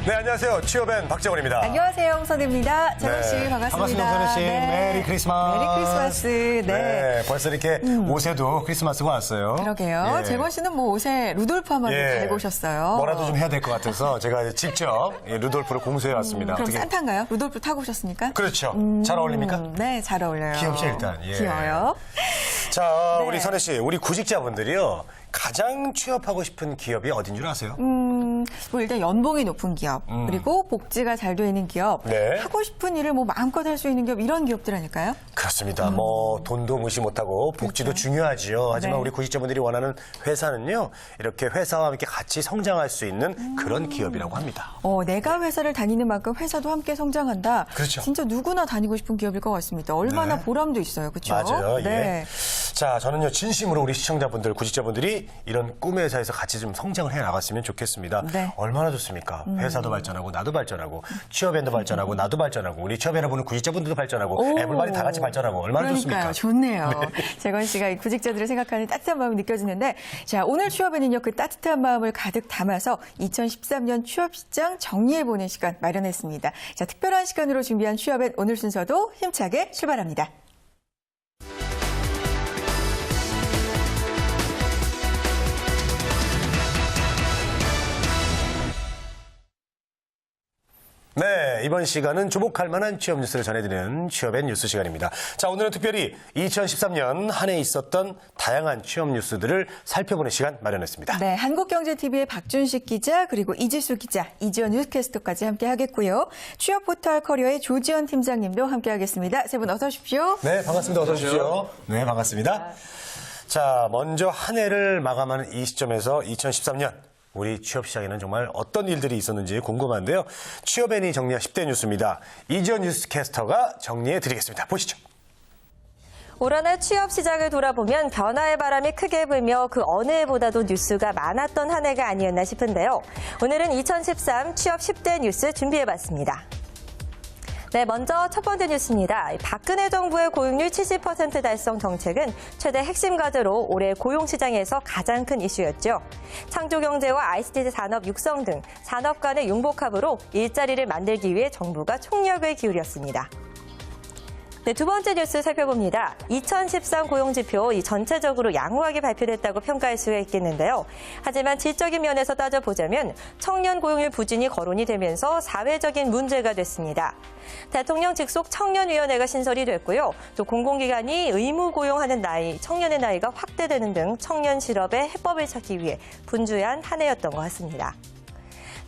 네, 안녕하세요. 취업엔 박정원입니다. 안녕하세요. 홍선입니다. 재원 씨 반갑습니다. 반갑습니다, 홍선우 씨. 메리 크리스마스. 메리 크리스마스. 네. 벌써 이렇게 옷에도 크리스마스가 왔어요. 그러게요. 예. 재원 씨는 뭐 옷에 루돌프 한 마리 달고 오셨어요. 뭐라도 좀 해야 될 것 같아서 제가 직접 루돌프를 공수해 왔습니다. 그럼 산타인가요? 루돌프 타고 오셨습니까? 그렇죠. 잘 어울립니까? 네, 잘 어울려요. 귀엽죠, 일단. 예. 귀여워요. 자, 네. 우리 선혜 씨, 우리 구직자분들이요. 가장 취업하고 싶은 기업이 어딘 줄 아세요? 뭐 일단 연봉이 높은 기업, 그리고 복지가 잘 돼 있는 기업, 네. 하고 싶은 일을 뭐 마음껏 할 수 있는 기업, 이런 기업들 아닐까요? 그렇습니다. 뭐 돈도 무시 못하고 복지도 중요하지요. 하지만 네. 우리 구직자분들이 원하는 회사는요. 이렇게 회사와 함께 같이 성장할 수 있는 그런 기업이라고 합니다. 내가 회사를 다니는 만큼 회사도 함께 성장한다. 그렇죠. 진짜 누구나 다니고 싶은 기업일 것 같습니다. 얼마나 네. 보람도 있어요. 그렇죠? 맞아요. 네. 예. 자, 저는요 진심으로 우리 시청자분들, 구직자분들이 이런 꿈의 회사에서 같이 좀 성장을 해 나갔으면 좋겠습니다. 네. 얼마나 좋습니까? 회사도 발전하고 나도 발전하고 취업엔도 발전하고 나도 발전하고 우리 취업에나 보는 구직자분들도 발전하고 에블바디 다 같이 발전하고 얼마나 그러니까요. 좋습니까? 좋네요. 재건 씨가 이 구직자들을 생각하는 따뜻한 마음이 느껴지는데, 자, 오늘 취업에는요 그 따뜻한 마음을 가득 담아서 2013년 취업시장 정리해보는 시간 마련했습니다. 자, 특별한 시간으로 준비한 취업엔 오늘 순서도 힘차게 출발합니다. 네, 이번 시간은 주목할 만한 취업 뉴스를 전해드리는 취업엔 뉴스 시간입니다. 자, 오늘은 특별히 2013년 한 해 있었던 다양한 취업 뉴스들을 살펴보는 시간 마련했습니다. 네, 한국경제TV의 박준식 기자, 그리고 이지수 기자, 이지연 뉴스캐스터까지 함께 하겠고요. 취업 포털 커리어의 조지현 팀장님도 함께 하겠습니다. 세 분 어서 오십시오. 네, 반갑습니다. 어서 오십시오. 네, 반갑습니다. 자, 먼저 한 해를 마감하는 이 시점에서 2013년 우리 취업 시장에는 정말 어떤 일들이 있었는지 궁금한데요. 취업엔이 정리한 10대 뉴스입니다. 이지연 뉴스캐스터가 정리해드리겠습니다. 보시죠. 올 한 해 취업 시장을 돌아보면 변화의 바람이 크게 불며 그 어느 해보다도 뉴스가 많았던 한 해가 아니었나 싶은데요. 오늘은 2013 취업 10대 뉴스 준비해봤습니다. 네, 먼저 첫 번째 뉴스입니다. 박근혜 정부의 고용률 70% 달성 정책은 최대 핵심 과제로 올해 고용시장에서 가장 큰 이슈였죠. 창조경제와 ICT 산업 육성 등 산업 간의 융복합으로 일자리를 만들기 위해 정부가 총력을 기울였습니다. 네, 두 번째 뉴스 살펴봅니다. 2013 고용지표 전체적으로 양호하게 발표됐다고 평가할 수가 있겠는데요. 하지만 질적인 면에서 따져보자면 청년 고용률 부진이 거론이 되면서 사회적인 문제가 됐습니다. 대통령 직속 청년위원회가 신설이 됐고요. 또 공공기관이 의무 고용하는 나이, 청년의 나이가 확대되는 등 청년 실업의 해법을 찾기 위해 분주한 한 해였던 것 같습니다.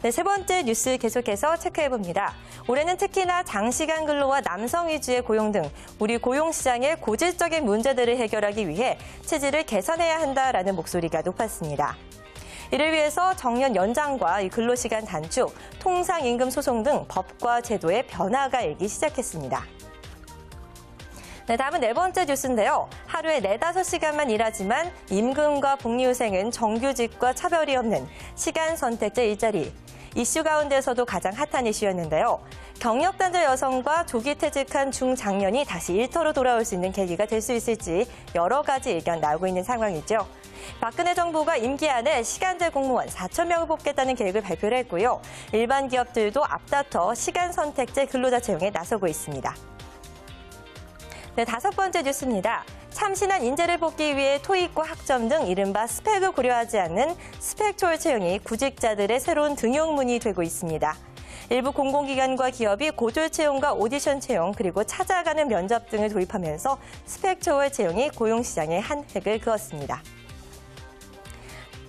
네, 세 번째 뉴스 계속해서 체크해봅니다. 올해는 특히나 장시간 근로와 남성 위주의 고용 등 우리 고용시장의 고질적인 문제들을 해결하기 위해 체질을 개선해야 한다라는 목소리가 높았습니다. 이를 위해서 정년 연장과 근로시간 단축, 통상임금 소송 등 법과 제도의 변화가 일기 시작했습니다. 네, 다음은 네 번째 뉴스인데요. 하루에 4-5시간만 일하지만 임금과 복리후생은 정규직과 차별이 없는 시간 선택제 일자리. 이슈 가운데서도 가장 핫한 이슈였는데요. 경력단절 여성과 조기 퇴직한 중장년이 다시 일터로 돌아올 수 있는 계기가 될 수 있을지 여러 가지 의견 나오고 있는 상황이죠. 박근혜 정부가 임기 안에 시간제 공무원 4,000명을 뽑겠다는 계획을 발표를 했고요. 일반 기업들도 앞다퉈 시간 선택제 근로자 채용에 나서고 있습니다. 네, 다섯 번째 뉴스입니다. 참신한 인재를 뽑기 위해 토익과 학점 등 이른바 스펙을 고려하지 않는 스펙 초월 채용이 구직자들의 새로운 등용문이 되고 있습니다. 일부 공공기관과 기업이 고졸 채용과 오디션 채용 그리고 찾아가는 면접 등을 도입하면서 스펙 초월 채용이 고용시장에 한 획을 그었습니다.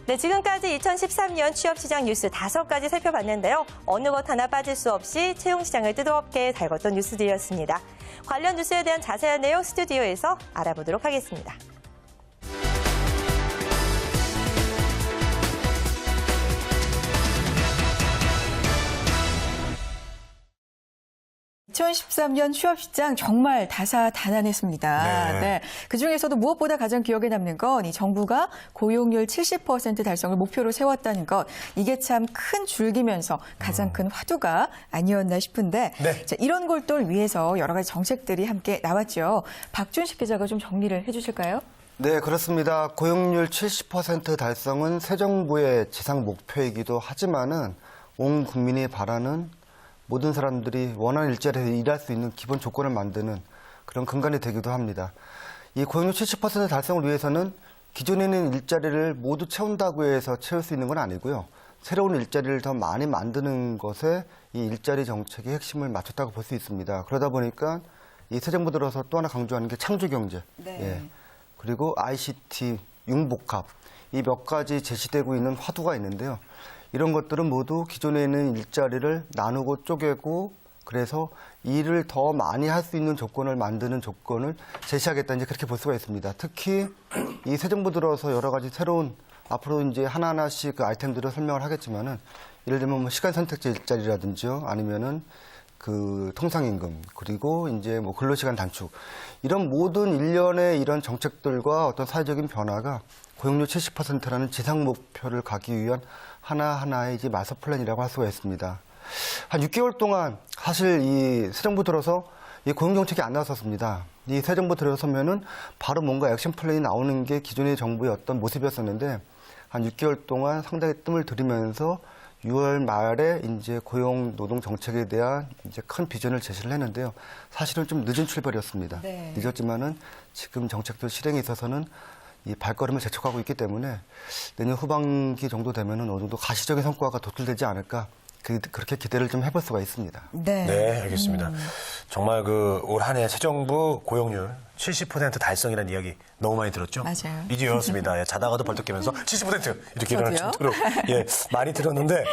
네, 지금까지 2013년 취업시장 뉴스 5가지 살펴봤는데요. 어느 것 하나 빠질 수 없이 채용시장을 뜨겁게 달궜던 뉴스들이었습니다. 관련 뉴스에 대한 자세한 내용 스튜디오에서 알아보도록 하겠습니다. 2013년 취업시장 정말 다사다난했습니다. 네. 네. 그중에서도 무엇보다 가장 기억에 남는 건 이 정부가 고용률 70% 달성을 목표로 세웠다는 것. 이게 참 큰 줄기면서 가장 큰 화두가 아니었나 싶은데 네. 자, 이런 골도를 위해서 여러 가지 정책들이 함께 나왔죠. 박준식 기자가 좀 정리를 해주실까요? 네, 그렇습니다. 고용률 70% 달성은 새 정부의 지상 목표이기도 하지만은 온 국민이 바라는 모든 사람들이 원하는 일자리에서 일할 수 있는 기본 조건을 만드는 그런 근간이 되기도 합니다. 이 고용률 70% 달성을 위해서는 기존에 있는 일자리를 모두 채운다고 해서 채울 수 있는 건 아니고요. 새로운 일자리를 더 많이 만드는 것에 이 일자리 정책의 핵심을 맞췄다고 볼 수 있습니다. 그러다 보니까 이 새 정부 들어서 또 하나 강조하는 게 창조경제, 네. 그리고 ICT, 융복합, 이 몇 가지 제시되고 있는 화두가 있는데요. 이런 것들은 모두 기존에 있는 일자리를 나누고 쪼개고 그래서 일을 더 많이 할 수 있는 조건을 만드는 조건을 제시하겠다 이제 그렇게 볼 수가 있습니다. 특히 이 새 정부 들어서 여러 가지 새로운 앞으로 이제 하나하나씩 그 아이템들을 설명을 하겠지만은 예를 들면 뭐 시간 선택제 일자리라든지요, 아니면은 그 통상임금, 그리고 이제 뭐 근로시간 단축 이런 모든 일련의 이런 정책들과 어떤 사회적인 변화가 고용률 70%라는 지상 목표를 가기 위한 하나하나의 이제 마스터 플랜이라고 할 수가 있습니다. 한 6개월 동안 사실 이 새 정부 들어서 이 고용 정책이 안 나왔었습니다. 이 새 정부 들어서면은 바로 뭔가 액션 플랜이 나오는 게 기존의 정부의 어떤 모습이었었는데 한 6개월 동안 상당히 뜸을 들이면서 6월 말에 이제 고용 노동 정책에 대한 이제 큰 비전을 제시를 했는데요. 사실은 좀 늦은 출발이었습니다. 네. 늦었지만은 지금 정책들 실행에 있어서는 이 발걸음을 재촉하고 있기 때문에 내년 후반기 정도 되면은 어느 정도 가시적인 성과가 도출되지 않을까 그렇게 기대를 좀 해볼 수가 있습니다. 네. 네, 알겠습니다. 정말 그 올 한 해 새 정부 고용률 70% 달성이라는 이야기 너무 많이 들었죠? 맞아요. 이제 외웠습니다. 예, 자다가도 벌떡 깨면서 70% 이렇게 일어날 저도요. 정도로 예, 많이 들었는데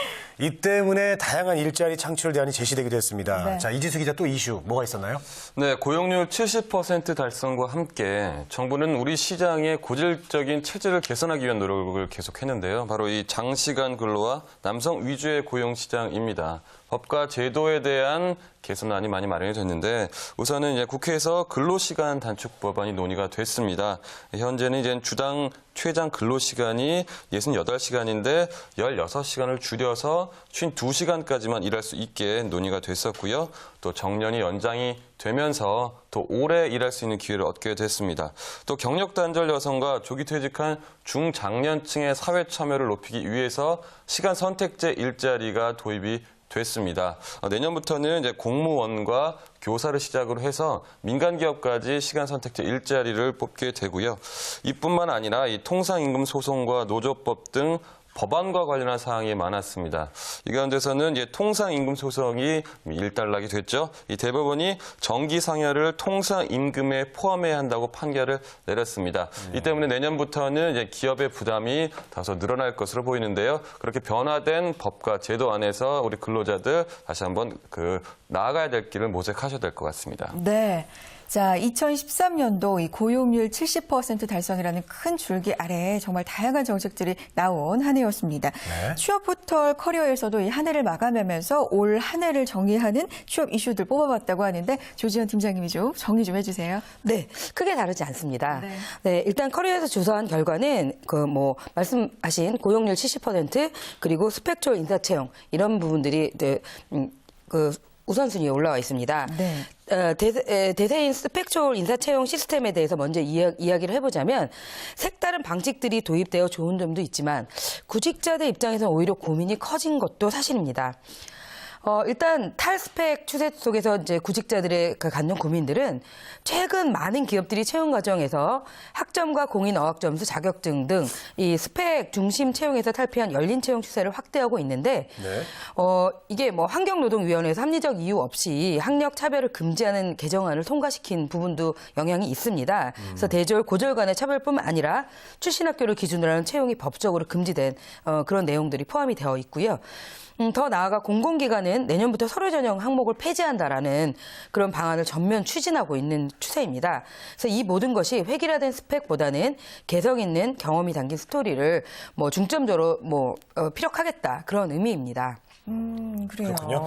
이 때문에 다양한 일자리 창출 대안이 제시되기도 했습니다. 네. 자, 이지수 기자 또 이슈 뭐가 있었나요? 네, 고용률 70% 달성과 함께 정부는 우리 시장의 고질적인 체질을 개선하기 위한 노력을 계속했는데요. 바로 이 장시간 근로와 남성 위주의 고용 시장입니다. 법과 제도에 대한 개선안이 많이 마련이 됐는데 우선은 이제 국회에서 근로시간 단축 법안이 논의가 됐습니다. 현재는 이제 주당 최장 근로시간이 68시간인데 16시간을 줄여서 52시간까지만 일할 수 있게 논의가 됐었고요. 또 정년이 연장이 되면서 더 오래 일할 수 있는 기회를 얻게 됐습니다. 또 경력 단절 여성과 조기 퇴직한 중장년층의 사회 참여를 높이기 위해서 시간 선택제 일자리가 도입이 됐습니다. 내년부터는 이제 공무원과 교사를 시작으로 해서 민간 기업까지 시간 선택제 일자리를 뽑게 되고요. 이뿐만 아니라 이 통상임금 소송과 노조법 등 법안과 관련한 사항이 많았습니다. 이 가운데서는 이제 통상임금 소송이 일단락이 됐죠. 이 대법원이 정기 상여를 통상임금에 포함해야 한다고 판결을 내렸습니다. 이 때문에 내년부터는 이제 기업의 부담이 다소 늘어날 것으로 보이는데요. 그렇게 변화된 법과 제도 안에서 우리 근로자들 다시 한번 나아가야 될 길을 모색하셔야 될 것 같습니다. 네. 자, 2013년도 이 고용률 70% 달성이라는 큰 줄기 아래에 정말 다양한 정책들이 나온 한 해였습니다. 네. 취업 포털 커리어에서도 이 한 해를 마감하면서 올 한 해를 정리하는 취업 이슈들 뽑아봤다고 하는데 조지현 팀장님이 좀 정리 좀 해주세요. 네, 크게 다르지 않습니다. 네. 네, 일단 커리어에서 조사한 결과는 말씀하신 고용률 70% 그리고 스펙초월 인사채용 이런 부분들이 우선순위에 올라와 있습니다. 네. 대세인 스펙초월 인사채용 시스템에 대해서 먼저 이야기를 해보자면 색다른 방식들이 도입되어 좋은 점도 있지만 구직자들 입장에서 오히려 고민이 커진 것도 사실입니다. 일단 탈스펙 추세 속에서 이제 구직자들의 갖는 고민들은 최근 많은 기업들이 채용 과정에서 학점과 공인 어학 점수, 자격증 등 이 스펙 중심 채용에서 탈피한 열린 채용 추세를 확대하고 있는데 네. 이게 환경노동위원회에서 합리적 이유 없이 학력 차별을 금지하는 개정안을 통과시킨 부분도 영향이 있습니다. 그래서 대졸, 고졸 간의 차별뿐만 아니라 출신 학교를 기준으로 하는 채용이 법적으로 금지된 그런 내용들이 포함이 되어 있고요. 더 나아가 공공기관은 내년부터 서류 전형 항목을 폐지한다라는 그런 방안을 전면 추진하고 있는 추세입니다. 그래서 이 모든 것이 획일화된 스펙보다는 개성 있는 경험이 담긴 스토리를 중점적으로 피력하겠다 그런 의미입니다. 그래요. 그렇군요.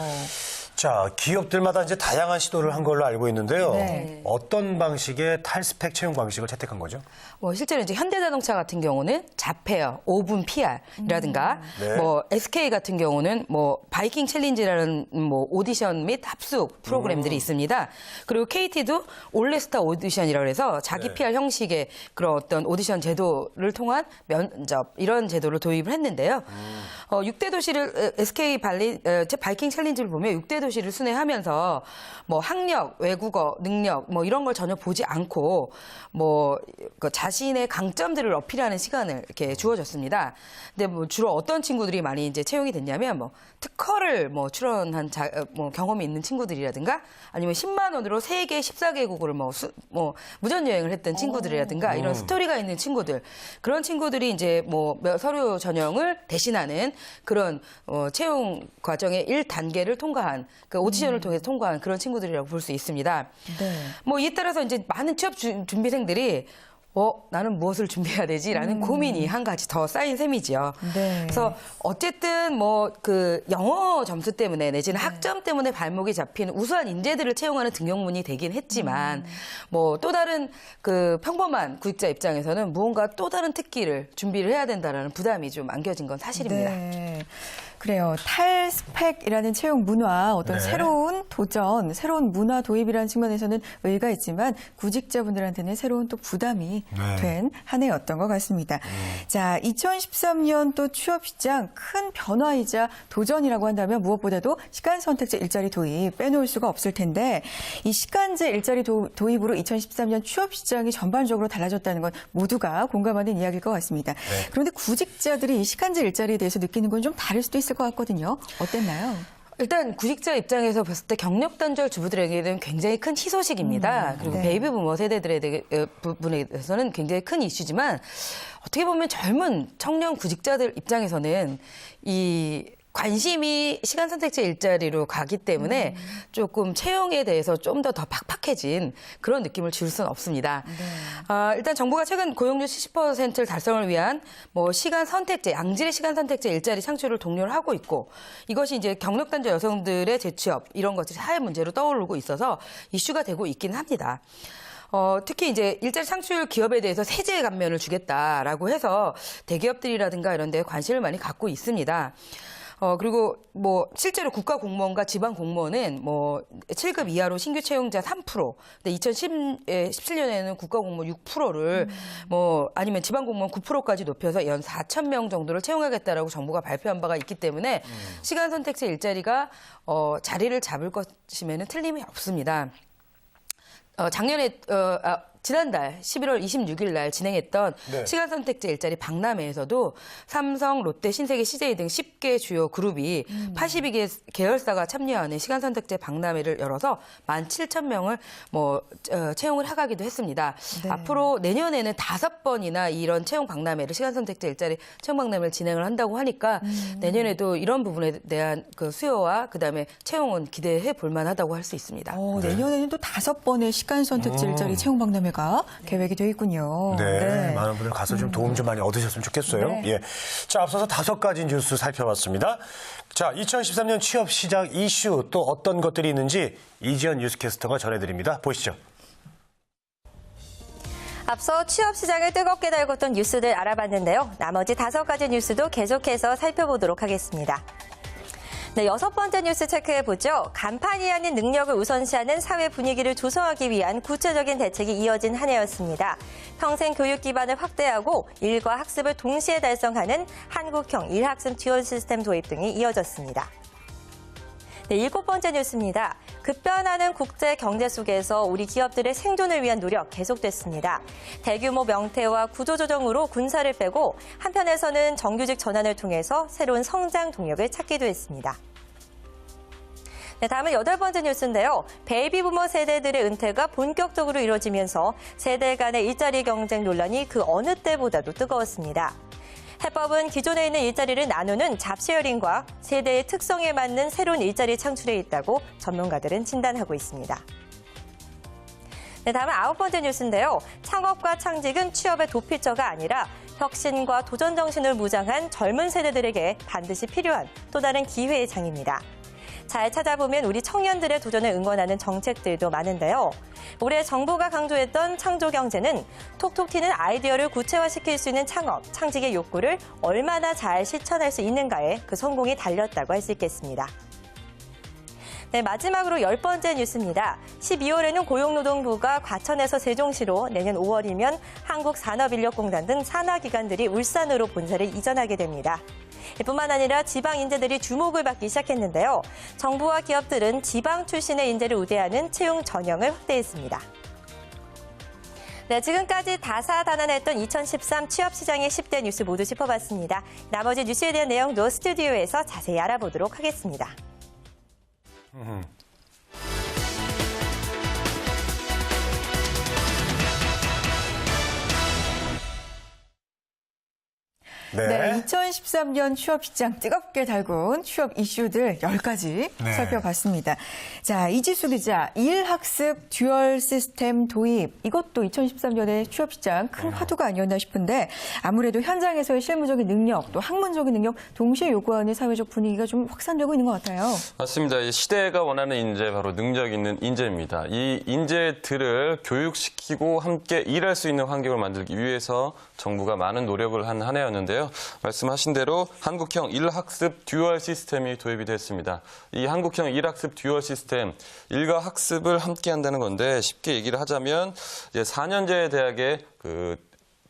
자, 기업들마다 이제 다양한 시도를 한 걸로 알고 있는데요. 네. 어떤 방식의 탈스펙 채용 방식을 채택한 거죠? 뭐 실제로 이제 현대자동차 같은 경우는 자페어, 5분 PR이라든가 네. 뭐 SK 같은 경우는 뭐 바이킹 챌린지라는 뭐 오디션 및 합숙 프로그램들이 있습니다. 그리고 KT도 올레스타 오디션이라고 해서 자기 네. PR 형식의 그런 어떤 오디션 제도를 통한 면접 이런 제도를 도입을 했는데요. 6대 도시를 SK 바이킹 챌린지를 보면 6대 도시를 순회하면서 뭐 학력, 외국어, 능력 뭐 이런 걸 전혀 보지 않고 뭐 그 자신의 강점들을 어필하는 시간을 이렇게 주어졌습니다. 근데 뭐 주로 어떤 친구들이 많이 이제 채용이 됐냐면 뭐 특허를 뭐 출원한 뭐 경험이 있는 친구들이라든가 아니면 10만 원으로 세계 14개국을 뭐 무전 여행을 했던 친구들이라든가 이런 스토리가 있는 친구들 그런 친구들이 이제 뭐 서류 전형을 대신하는 그런 채용 과정의 1단계를 통과한 그 오디션을 통해서 통과한 그런 친구들이라고 볼 수 있습니다. 네. 뭐 이에 따라서 이제 많은 취업 준비생들이 나는 무엇을 준비해야 되지라는 고민이 한 가지 더 쌓인 셈이지요. 네. 그래서 어쨌든 뭐 그 영어 점수 때문에 내지는 학점 때문에 발목이 잡힌 우수한 인재들을 채용하는 등용문이 되긴 했지만 뭐 또 다른 그 평범한 구직자 입장에서는 무언가 또 다른 특기를 준비를 해야 된다라는 부담이 좀 안겨진 건 사실입니다. 네. 그래요. 탈스펙이라는 채용 문화, 어떤 네. 새로운 도전, 새로운 문화 도입이라는 측면에서는 의의가 있지만 구직자분들한테는 새로운 또 부담이 네. 된 한 해였던 것 같습니다. 자, 2013년 또 취업시장 큰 변화이자 도전이라고 한다면 무엇보다도 시간 선택제 일자리 도입 빼놓을 수가 없을 텐데 이 시간제 일자리 도입으로 2013년 취업시장이 전반적으로 달라졌다는 건 모두가 공감하는 이야기일 것 같습니다. 네. 그런데 구직자들이 이 시간제 일자리에 대해서 느끼는 건 좀 다를 수도 있을 것 같거든요. 어땠나요? 일단 구직자 입장에서 봤을 때 경력 단절 주부들에게는 굉장히 큰 희소식입니다. 그리고 네. 베이비 부머 세대들에 부분에 대해서는 굉장히 큰 이슈지만 어떻게 보면 젊은 청년 구직자들 입장에서는 이 관심이 시간 선택제 일자리로 가기 때문에 조금 채용에 대해서 좀 더 팍팍해진 그런 느낌을 줄 수는 없습니다. 일단 정부가 최근 고용률 70%를 달성을 위한 뭐 시간 선택제, 양질의 시간 선택제 일자리 창출을 독려를 하고 있고 이것이 이제 경력 단절 여성들의 재취업 이런 것들이 사회 문제로 떠오르고 있어서 이슈가 되고 있긴 합니다. 특히 이제 일자리 창출 기업에 대해서 세제 감면을 주겠다라고 해서 대기업들이라든가 이런 데 관심을 많이 갖고 있습니다. 그리고 뭐 실제로 국가 공무원과 지방 공무원은 뭐 7급 이하로 신규 채용자 3%, 근데 2017년에는 국가 공무원 6%를 뭐 아니면 지방 공무원 9%까지 높여서 연 4천 명 정도를 채용하겠다라고 정부가 발표한 바가 있기 때문에 시간 선택제 일자리가 자리를 잡을 것임에는 틀림이 없습니다. 지난달 11월 26일 날 진행했던 네. 시간 선택제 일자리 박람회에서도 삼성, 롯데, 신세계, CJ 등 10개 주요 그룹이 82개 계열사가 참여하는 시간 선택제 박람회를 열어서 17,000명을 채용을 해가기도 했습니다. 네. 앞으로 내년에는 5번이나 이런 채용 박람회를 시간 선택제 일자리 채용 박람회를 진행을 한다고 하니까 내년에도 이런 부분에 대한 그 수요와 그다음에 채용은 기대해 볼 만하다고 할 수 있습니다. 내년에는 또 5번의 시간 선택제 일자리 채용 박람회가 계획이 되어 있군요. 네, 많은 분들 가서 좀 도움 좀 많이 얻으셨으면 좋겠어요. 네. 예. 자, 앞서서 5가지 뉴스 살펴봤습니다. 자, 2013년 취업 시장 이슈 또 어떤 것들이 있는지 이지연 뉴스캐스터가 전해드립니다. 보시죠. 앞서 취업 시장을 뜨겁게 달궜던 뉴스들 알아봤는데요. 나머지 5가지 뉴스도 계속해서 살펴보도록 하겠습니다. 네, 6번째 뉴스 체크해보죠. 간판이 아닌 능력을 우선시하는 사회 분위기를 조성하기 위한 구체적인 대책이 이어진 한 해였습니다. 평생 교육 기반을 확대하고 일과 학습을 동시에 달성하는 한국형 일학습 지원 시스템 도입 등이 이어졌습니다. 네, 7번째 뉴스입니다. 급변하는 국제 경제 속에서 우리 기업들의 생존을 위한 노력 계속됐습니다. 대규모 명태와 구조조정으로 군사를 빼고 한편에서는 정규직 전환을 통해서 새로운 성장 동력을 찾기도 했습니다. 네, 다음은 8번째 뉴스인데요. 베이비 부머 세대들의 은퇴가 본격적으로 이루어지면서 세대 간의 일자리 경쟁 논란이 그 어느 때보다도 뜨거웠습니다. 해법은 기존에 있는 일자리를 나누는 잡쉐어링과 세대의 특성에 맞는 새로운 일자리 창출에 있다고 전문가들은 진단하고 있습니다. 네, 다음은 9번째 뉴스인데요. 창업과 창직은 취업의 도피처가 아니라 혁신과 도전 정신을 무장한 젊은 세대들에게 반드시 필요한 또 다른 기회의 장입니다. 잘 찾아보면 우리 청년들의 도전을 응원하는 정책들도 많은데요. 올해 정부가 강조했던 창조경제는 톡톡 튀는 아이디어를 구체화시킬 수 있는 창업, 창직의 욕구를 얼마나 잘 실천할 수 있는가에 그 성공이 달렸다고 할 수 있겠습니다. 네, 마지막으로 10번째 뉴스입니다. 12월에는 고용노동부가 과천에서 세종시로, 내년 5월이면 한국산업인력공단 등 산하기관들이 울산으로 본사를 이전하게 됩니다. 뿐만 아니라 지방 인재들이 주목을 받기 시작했는데요. 정부와 기업들은 지방 출신의 인재를 우대하는 채용 전형을 확대했습니다. 네, 지금까지 다사다난했던 2013 취업시장의 10대 뉴스 모두 짚어봤습니다. 나머지 뉴스에 대한 내용도 스튜디오에서 자세히 알아보도록 하겠습니다. 네, 2013년 취업시장 뜨겁게 달군 취업 이슈들 10가지 네. 살펴봤습니다. 자, 이지수 기자, 일학습 듀얼 시스템 도입. 이것도 2013년에 취업시장 큰 화두가 아니었나 싶은데 아무래도 현장에서의 실무적인 능력, 또 학문적인 능력 동시에 요구하는 사회적 분위기가 좀 확산되고 있는 것 같아요. 맞습니다. 이 시대가 원하는 인재, 바로 능력 있는 인재입니다. 이 인재들을 교육시키고 함께 일할 수 있는 환경을 만들기 위해서 정부가 많은 노력을 한 해였는데요. 말씀하신 대로 한국형 일학습 듀얼 시스템이 도입이 됐습니다. 이 한국형 일학습 듀얼 시스템, 일과 학습을 함께 한다는 건데 쉽게 얘기를 하자면 이제 4년제 대학의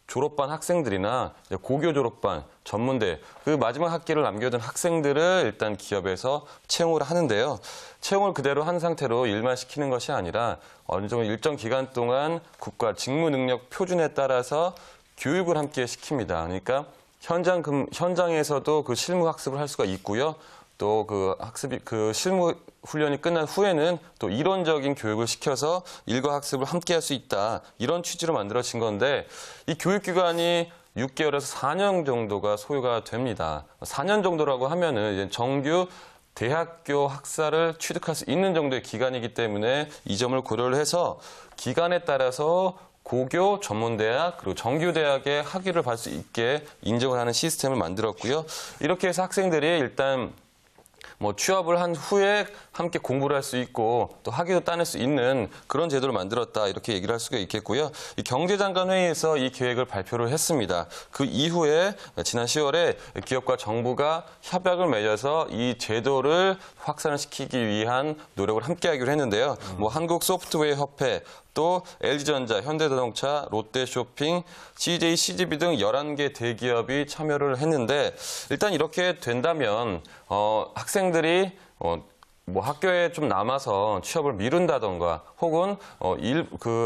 졸업반 학생들이나 고교 졸업반, 전문대, 그 마지막 학기를 남겨둔 학생들을 일단 기업에서 채용을 하는데요. 채용을 그대로 한 상태로 일만 시키는 것이 아니라 어느 정도 일정 기간 동안 국가 직무 능력 표준에 따라서 교육을 함께 시킵니다. 그러니까 현장에서도 그 실무 학습을 할 수가 있고요. 또 그 실무 훈련이 끝난 후에는 또 이론적인 교육을 시켜서 일과 학습을 함께 할 수 있다. 이런 취지로 만들어진 건데 이 교육기간이 6개월에서 4년 정도가 소요가 됩니다. 4년 정도라고 하면은 이제 정규 대학교 학사를 취득할 수 있는 정도의 기간이기 때문에 이 점을 고려를 해서 기간에 따라서 고교, 전문대학, 그리고 정규대학의 학위를 받을 수 있게 인정을 하는 시스템을 만들었고요. 이렇게 해서 학생들이 일단 취업을 한 후에 함께 공부를 할 수 있고 또 학위도 따낼 수 있는 그런 제도를 만들었다 이렇게 얘기를 할 수가 있겠고요. 이 경제장관 회의에서 이 계획을 발표를 했습니다. 그 이후에 지난 10월에 기업과 정부가 협약을 맺어서 이 제도를 확산을 시키기 위한 노력을 함께 하기로 했는데요. 한국소프트웨어 협회, 또 LG전자, 현대자동차, 롯데쇼핑, CJ, CGV 등 11개 대기업이 참여를 했는데 일단 이렇게 된다면 학생들이 학교에 좀 남아서 취업을 미룬다던가 혹은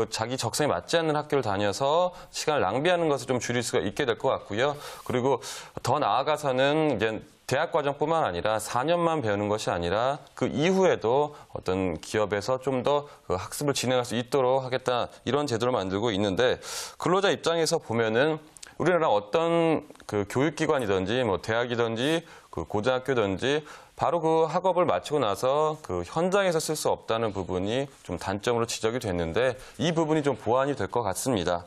자기 적성에 맞지 않는 학교를 다녀서 시간을 낭비하는 것을 좀 줄일 수가 있게 될 것 같고요. 그리고 더 나아가서는 이제 대학 과정뿐만 아니라 4년만 배우는 것이 아니라 그 이후에도 어떤 기업에서 좀 더 학습을 진행할 수 있도록 하겠다 이런 제도를 만들고 있는데 근로자 입장에서 보면은 우리나라 어떤 교육기관이든지 대학이든지 고등학교든지 바로 그 학업을 마치고 나서 그 현장에서 쓸 수 없다는 부분이 좀 단점으로 지적이 됐는데 이 부분이 좀 보완이 될 것 같습니다.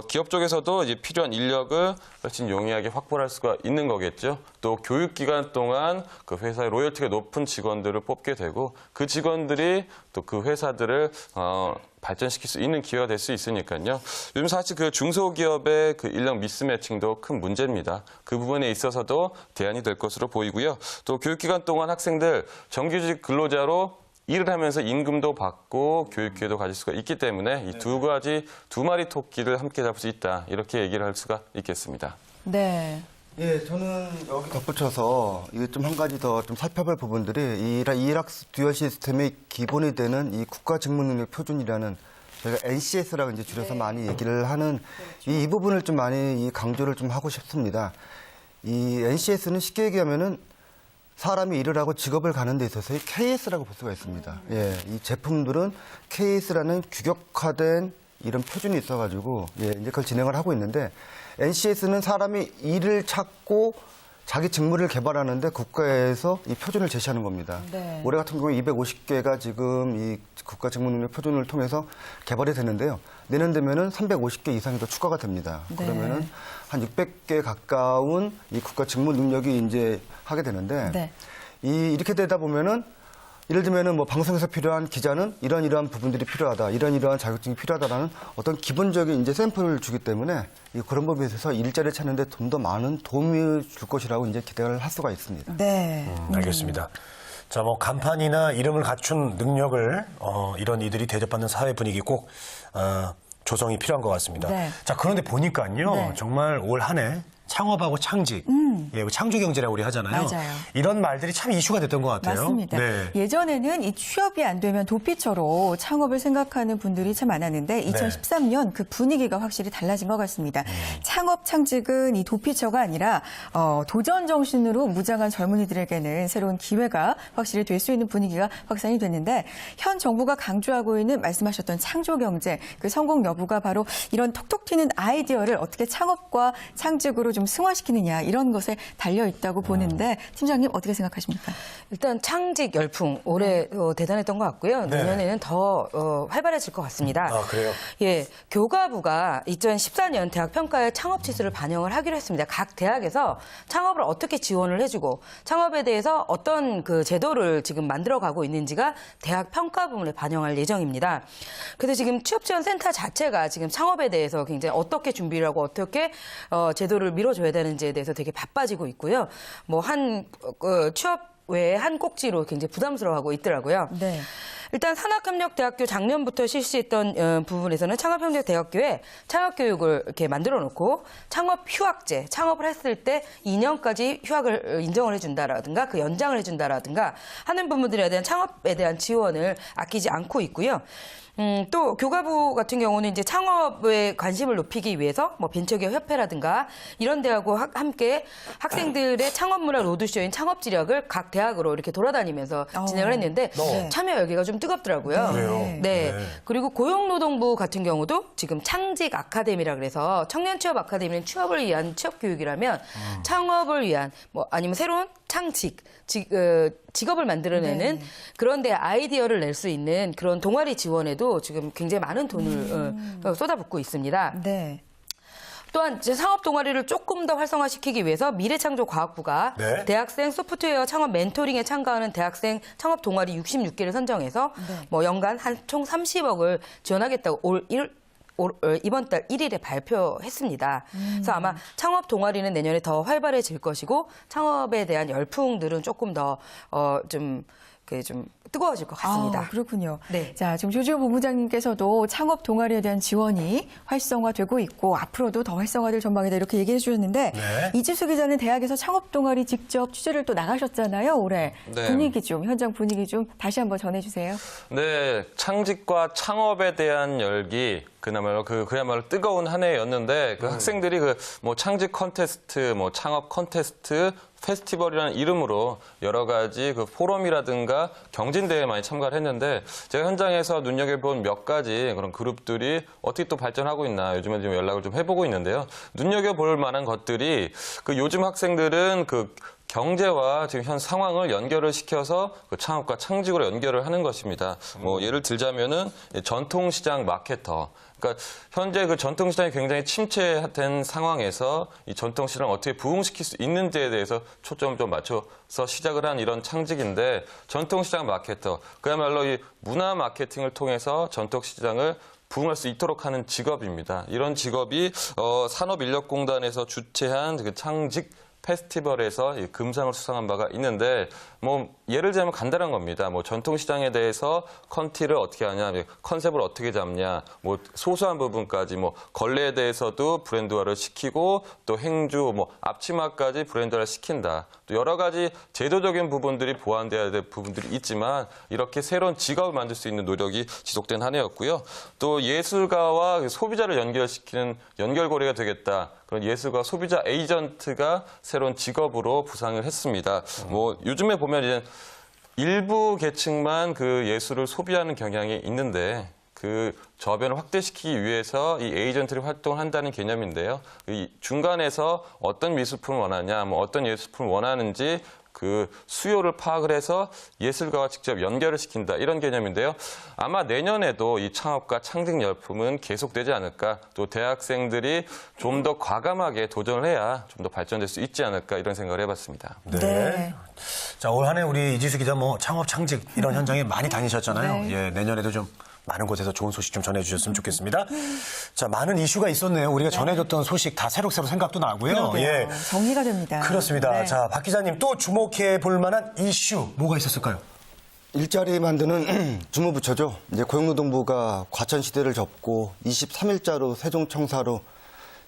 기업 쪽에서도 이제 필요한 인력을 훨씬 용이하게 확보할 수가 있는 거겠죠. 또 교육 기간 동안 그 회사의 로열티가 높은 직원들을 뽑게 되고 그 직원들이 또 그 회사들을 발전시킬 수 있는 기회가 될 수 있으니까요. 요즘 사실 그 중소기업의 그 인력 미스매칭도 큰 문제입니다. 그 부분에 있어서도 대안이 될 것으로 보이고요. 또 교육기간 동안 학생들 정규직 근로자로 일을 하면서 임금도 받고 교육 기회도 가질 수가 있기 때문에 이 두 마리 토끼를 함께 잡을 수 있다. 이렇게 얘기를 할 수가 있겠습니다. 네. 예, 저는 여기 덧붙여서 이게 좀 한 가지 더 좀 살펴볼 부분들이 이 일학습 듀얼 시스템의 기본이 되는 이 국가 직무 능력 표준이라는 저희가 NCS라고 이제 줄여서 많이 얘기를 하는 이 부분을 좀 많이 강조를 좀 하고 싶습니다. 이 NCS는 쉽게 얘기하면은 사람이 일을 하고 직업을 가는 데 있어서의 KS라고 볼 수가 있습니다. 예, 이 제품들은 KS라는 규격화된 이런 표준이 있어가지고 이제 그걸 진행을 하고 있는데 NCS는 사람이 일을 찾고 자기 직무를 개발하는데 국가에서 이 표준을 제시하는 겁니다. 네. 올해 같은 경우에 250개가 지금 이 국가 직무 능력 표준을 통해서 개발이 되는데요. 내년 되면은 350개 이상이 더 추가가 됩니다. 네. 그러면은 한 600개 가까운 이 국가 직무 능력이 이제 하게 되는데 네. 이렇게 되다 보면은 예를 들면은 뭐 방송에서 필요한 기자는 이러한 부분들이 필요하다, 이러한 자격증이 필요하다라는 어떤 기본적인 이제 샘플을 주기 때문에 그런 부분에 있어서 일자리를 찾는데 좀 더 많은 도움을 줄 것이라고 이제 기대를 할 수가 있습니다. 네. 알겠습니다. 자, 뭐 간판이나 이름을 갖춘 능력을 이런 이들이 대접받는 사회 분위기 꼭 조성이 필요한 것 같습니다. 네. 자, 그런데 보니까요, 네. 정말 올 한 해 창업하고 창직, 예, 창조 경제라고 우리 하잖아요. 맞아요. 이런 말들이 참 이슈가 됐던 것 같아요. 맞습니다. 네. 예전에는 이 취업이 안 되면 도피처로 창업을 생각하는 분들이 참 많았는데 2013년 그 분위기가 확실히 달라진 것 같습니다. 창업 창직은 이 도피처가 아니라 도전 정신으로 무장한 젊은이들에게는 새로운 기회가 확실히 될 수 있는 분위기가 확산이 됐는데 현 정부가 강조하고 있는 말씀하셨던 창조 경제 그 성공 여부가 바로 이런 톡톡 튀는 아이디어를 어떻게 창업과 창직으로 좀 승화시키느냐 이런 것에 달려 있다고 보는데 팀장님 어떻게 생각하십니까? 일단 창직 열풍 올해 대단했던 것 같고요. 네. 내년에는 더 활발해질 것 같습니다. 아, 그래요? 예, 교과부가 2014년 대학 평가의 창업 지수를 반영을 하기로 했습니다. 각 대학에서 창업을 어떻게 지원을 해주고 창업에 대해서 어떤 그 제도를 지금 만들어가고 있는지가 대학 평가 부문에 반영할 예정입니다. 그래서 지금 취업지원센터 자체가 지금 창업에 대해서 굉장히 어떻게 준비를 하고 어떻게 제도를 밀어줘야 되는지에 대해서 되게 바빠지고 있고요. 뭐 취업 외에 한 꼭지로 굉장히 부담스러워하고 있더라고요. 네. 일단 산학협력대학교 작년부터 실시했던 부분에서는 창업협력대학교에 창업교육을 이렇게 만들어 놓고 창업 휴학제, 창업을 했을 때 2년까지 휴학을 인정을 해준다라든가 그 연장을 해준다라든가 하는 부분들에 대한 창업에 대한 지원을 아끼지 않고 있고요. 또 교과부 같은 경우는 이제 창업에 관심을 높이기 위해서 뭐 벤처기업 협회라든가 이런 데하고 함께 학생들의 창업 문화 로드쇼인 창업 지력을 각 대학으로 이렇게 돌아다니면서 진행을 했는데 참여 열기가 좀 뜨겁더라고요. 그래요? 네. 네. 그리고 고용노동부 같은 경우도 지금 창직 아카데미라 그래서 청년 취업 아카데미는 취업을 위한 취업 교육이라면 창업을 위한 뭐 아니면 새로운 창직 직업을 만들어내는 그런 데 아이디어를 낼 수 있는 그런 동아리 지원에도 지금 굉장히 많은 돈을 쏟아붓고 있습니다. 네. 또한 이제 상업 동아리를 조금 더 활성화시키기 위해서 미래창조과학부가 네. 대학생 소프트웨어 창업 멘토링에 참가하는 대학생 창업 동아리 66개를 선정해서 뭐 연간 총 30억을 지원하겠다고 이번 달 1일에 발표했습니다. 그래서 아마 창업 동아리는 내년에 더 활발해질 것이고 창업에 대한 열풍들은 조금 더 좀 뜨거워질 것 같습니다. 아, 그렇군요. 네. 자, 지금 조지호 본부장님께서도 창업 동아리에 대한 지원이 활성화되고 있고 앞으로도 더 활성화될 전망이다 이렇게 얘기해 주셨는데 네. 이지수 기자는 대학에서 창업 동아리 직접 취재를 또 나가셨잖아요. 올해 네. 분위기 좀 현장 분위기 좀 다시 한번 전해주세요. 네, 창직과 창업에 대한 열기 그야말로 뜨거운 한 해였는데 그 학생들이 뭐 창직 컨테스트, 뭐 창업 컨테스트, 페스티벌이라는 이름으로 여러 가지 그 포럼이라든가 경진대회에 많이 참가를 했는데 제가 현장에서 눈여겨본 몇 가지 그런 그룹들이 어떻게 또 발전하고 있나 요즘에 좀 연락을 좀 해보고 있는데요. 눈여겨볼 만한 것들이 그 요즘 학생들은 그 경제와 지금 현 상황을 연결을 시켜서 그 창업과 창직으로 연결을 하는 것입니다. 뭐 예를 들자면은 전통시장 마케터. 그러니까 현재 그 전통시장이 굉장히 침체된 상황에서 이 전통시장을 어떻게 부흥시킬 수 있는지에 대해서 초점을 좀 맞춰서 시작을 한 이런 창직인데 전통시장 마케터. 그야말로 이 문화 마케팅을 통해서 전통시장을 부흥할 수 있도록 하는 직업입니다. 이런 직업이 산업인력공단에서 주최한 그 창직 페스티벌에서 금상을 수상한 바가 있는데 뭐 예를 들자면 간단한 겁니다. 뭐 전통시장에 대해서 컨티를 어떻게 하냐, 컨셉을 어떻게 잡냐, 뭐 소소한 부분까지 뭐 걸레에 대해서도 브랜드화를 시키고 또 행주, 뭐 앞치마까지 브랜드화를 시킨다. 또 여러 가지 제도적인 부분들이 보완돼야 될 부분들이 있지만 이렇게 새로운 직업을 만들 수 있는 노력이 지속된 한 해였고요. 또 예술가와 소비자를 연결시키는 연결고리가 되겠다. 그런 예술가 소비자 에이전트가 새로운 직업으로 부상을 했습니다. 뭐 요즘에 보면 이제 일부 계층만 그 예술을 소비하는 경향이 있는데 그 저변을 확대시키기 위해서 이 에이전트를 활동을 한다는 개념인데요. 이 중간에서 어떤 미술품을 원하냐, 뭐 어떤 예술품을 원하는지 그 수요를 파악을 해서 예술가와 직접 연결을 시킨다 이런 개념인데요. 아마 내년에도 이 창업과 창직 열풍은 계속되지 않을까. 또 대학생들이 좀 더 과감하게 도전을 해야 좀 더 발전될 수 있지 않을까 이런 생각을 해봤습니다. 네. 자, 올 한 해 우리 이지수 기자 뭐 창업, 창직 이런 현장에 많이 다니셨잖아요. 네. 예, 내년에도 좀 많은 곳에서 좋은 소식 좀 전해주셨으면 좋겠습니다. 자, 많은 이슈가 있었네요. 우리가 전해줬던 소식 다 새록새록 생각도 나고요. 예. 정리가 됩니다. 그렇습니다. 네. 자, 박 기자님 또 주목해 볼 만한 이슈 뭐가 있었을까요? 일자리 만드는 주무부처죠. 이제 고용노동부가 과천 시대를 접고 23일자로 세종청사로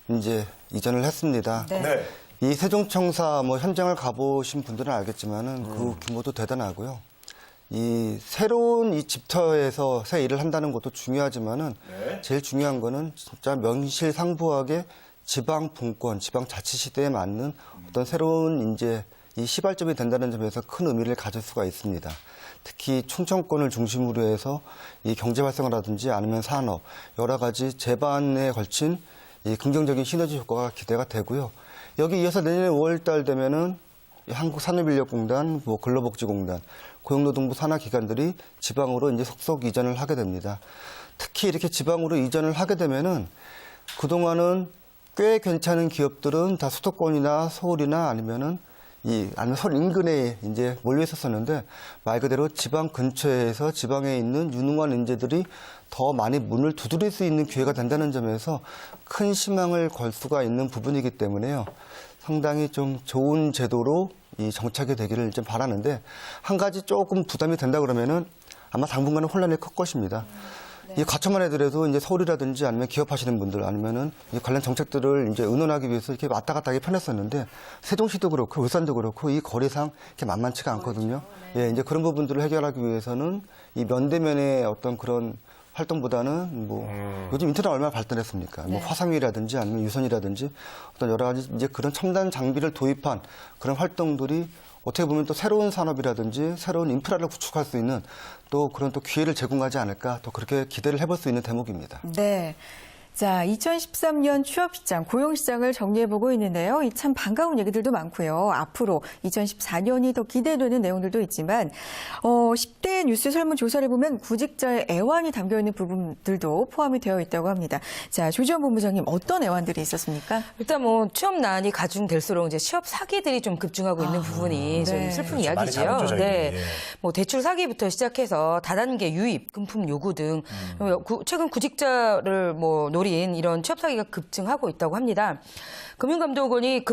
이제 이전을 했습니다. 네. 이 세종청사 뭐 현장을 가보신 분들은 알겠지만은 그 규모도 대단하고요. 이 새로운 이 집터에서 새 일을 한다는 것도 중요하지만은 제일 중요한 거는 진짜 명실상부하게 지방 분권, 지방 자치 시대에 맞는 어떤 새로운 이제 이 시발점이 된다는 점에서 큰 의미를 가질 수가 있습니다. 특히 충청권을 중심으로 해서 이 경제 활성화라든지 아니면 산업 여러 가지 재반에 걸친 이 긍정적인 시너지 효과가 기대가 되고요. 여기 이어서 내년 5월달 되면은 한국산업인력공단, 뭐 근로복지공단, 고용노동부 산하기관들이 지방으로 이제 속속 이전을 하게 됩니다. 특히 이렇게 지방으로 이전을 하게 되면은 그동안은 꽤 괜찮은 기업들은 다 수도권이나 서울이나 아니면 서울 인근에 이제 몰려 있었었는데 말 그대로 지방 근처에서 지방에 있는 유능한 인재들이 더 많이 문을 두드릴 수 있는 기회가 된다는 점에서 큰 희망을 걸 수가 있는 부분이기 때문에요. 상당히 좀 좋은 제도로 이 정착이 되기를 좀 바라는데 한 가지 조금 부담이 된다 그러면은 아마 당분간은 혼란이 클 것입니다. 이 과천만 해더라도 이제 서울이라든지 아니면 기업하시는 분들 아니면은 이 관련 정책들을 이제 의논하기 위해서 이렇게 왔다 갔다 하기 편했었는데 세종시도 그렇고 울산도 그렇고 이 거리상 이렇게 만만치가 않거든요. 예, 이제 그런 부분들을 해결하기 위해서는 이 면대면의 어떤 그런 활동보다는 뭐 요즘 인터넷 얼마나 발달했습니까? 뭐 화상위라든지 아니면 유선이라든지 어떤 여러 가지 이제 그런 첨단 장비를 도입한 그런 활동들이 어떻게 보면 또 새로운 산업이라든지 새로운 인프라를 구축할 수 있는 또 그런 또 기회를 제공하지 않을까 또 그렇게 기대를 해볼 수 있는 대목입니다. 네. 자, 2013년 취업시장, 고용시장을 정리해보고 있는데요. 이 참 반가운 얘기들도 많고요. 앞으로 2014년이 더 기대되는 내용들도 있지만 10대 뉴스 설문조사를 보면 구직자의 애환이 담겨있는 부분들도 포함이 되어 있다고 합니다. 자, 조지현 본부장님 어떤 애환들이 있었습니까? 일단 뭐 취업난이 가중될수록 이제 취업 사기들이 좀 급증하고 있는 부분이 좀 네. 슬픈 그렇죠. 많이 이야기지요. 다뤘죠, 저희는. 네. 예. 뭐 대출 사기부터 시작해서 다단계 유입, 금품 요구 등 최근 구직자를 뭐 노린 이런 취업 사기가 급증하고 있다고 합니다. 금융감독원이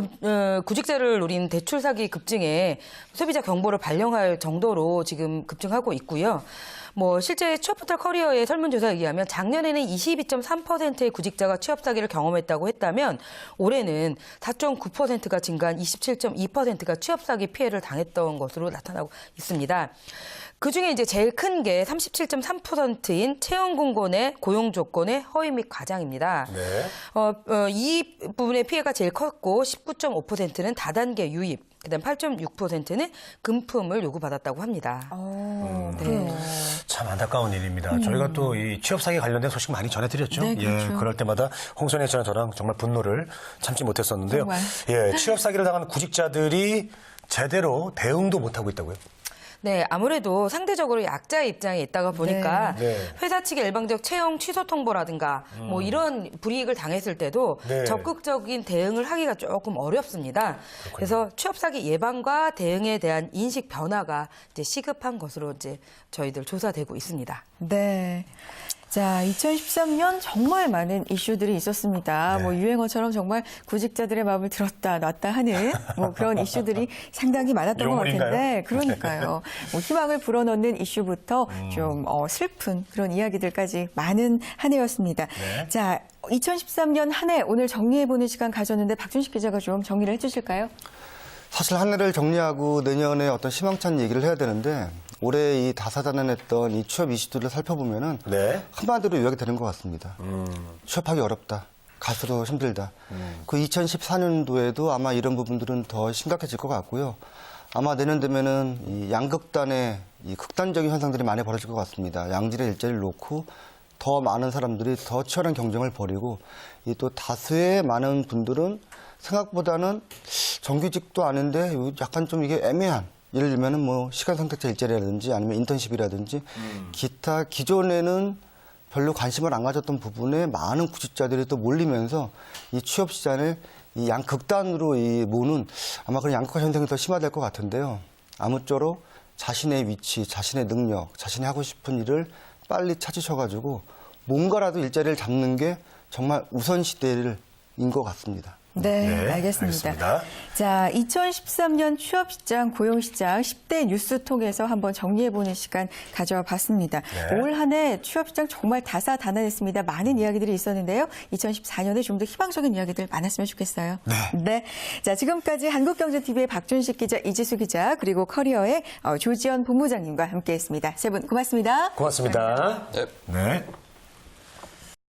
구직자를 노린 대출 사기 급증에 소비자 경보를 발령할 정도로 지금 급증하고 있고요. 뭐 실제 취업포털 커리어의 설문조사에 의하면 작년에는 22.3%의 구직자가 취업 사기를 경험했다고 했다면 올해는 4.9%가 증가한 27.2%가 취업 사기 피해를 당했던 것으로 나타나고 있습니다. 그중에 이제 제일 큰 게 37.3%인 채용 공고의 고용 조건의 허위 및 과장입니다. 네. 이 부분의 피해가 제일 컸고 19.5%는 다단계 유입, 그다음 8.6%는 금품을 요구받았다고 합니다. 그래요. 참 안타까운 일입니다. 저희가 또 이 취업 사기 관련된 소식 많이 전해드렸죠. 네, 그렇죠. 예, 그럴 때마다 홍선혜 씨랑 저랑 정말 분노를 참지 못했었는데요. 정말. 예, 취업 사기를 당한 구직자들이 제대로 대응도 못하고 있다고요. 네, 아무래도 상대적으로 약자의 입장에 있다가 보니까 네. 회사 측의 일방적 채용 취소 통보라든가 뭐 이런 불이익을 당했을 때도 네. 적극적인 대응을 하기가 조금 어렵습니다. 그래서 취업 사기 예방과 대응에 대한 인식 변화가 이제 시급한 것으로 이제 저희들 조사되고 있습니다. 네. 자, 2013년 정말 많은 이슈들이 있었습니다. 네. 뭐 유행어처럼 정말 구직자들의 마음을 들었다 놨다 하는 뭐 그런 이슈들이 상당히 많았던 것 유머인가요? 같은데, 그러니까요. 뭐 희망을 불어넣는 이슈부터 좀 슬픈 그런 이야기들까지 많은 한 해였습니다. 네. 자, 2013년 한 해 오늘 정리해보는 시간 가졌는데 박준식 기자가 좀 정리를 해주실까요? 사실 한 해를 정리하고 내년에 어떤 희망찬 얘기를 해야 되는데 올해 이 다사다난했던 이 취업 이슈들을 살펴보면은 네. 한마디로 요약이 되는 것 같습니다. 취업하기 어렵다. 갈수록 힘들다. 그 2014년도에도 아마 이런 부분들은 더 심각해질 것 같고요. 아마 내년 되면은 이 양극단의 이 극단적인 현상들이 많이 벌어질 것 같습니다. 양질의 일자리를 놓고 더 많은 사람들이 더 치열한 경쟁을 벌이고 이 또 다수의 많은 분들은 생각보다는 정규직도 아닌데 약간 좀 이게 애매한 예를 들면은 뭐 시간 선택자 일자리라든지 아니면 인턴십이라든지 기타 기존에는 별로 관심을 안 가졌던 부분에 많은 구직자들이 또 몰리면서 이 취업 시장을 이 양극단으로 이 모는 아마 그런 양극화 현상이 더 심화될 것 같은데요. 아무쪼록 자신의 위치, 자신의 능력, 자신이 하고 싶은 일을 빨리 찾으셔가지고 뭔가라도 일자리를 잡는 게 정말 우선시대인 것 같습니다. 네, 네, 알겠습니다. 알겠습니다. 자, 2013년 취업시장, 고용시장 10대 뉴스 통해서 한번 정리해보는 시간 가져와 봤습니다. 네. 올 한 해 취업시장 정말 다사다난했습니다. 많은 이야기들이 있었는데요. 2014년에 좀 더 희망적인 이야기들 많았으면 좋겠어요. 네. 자, 지금까지 한국경제TV의 박준식 기자, 이지수 기자, 그리고 커리어의 조지연 본부장님과 함께했습니다. 세 분 고맙습니다. 고맙습니다. 네. 네.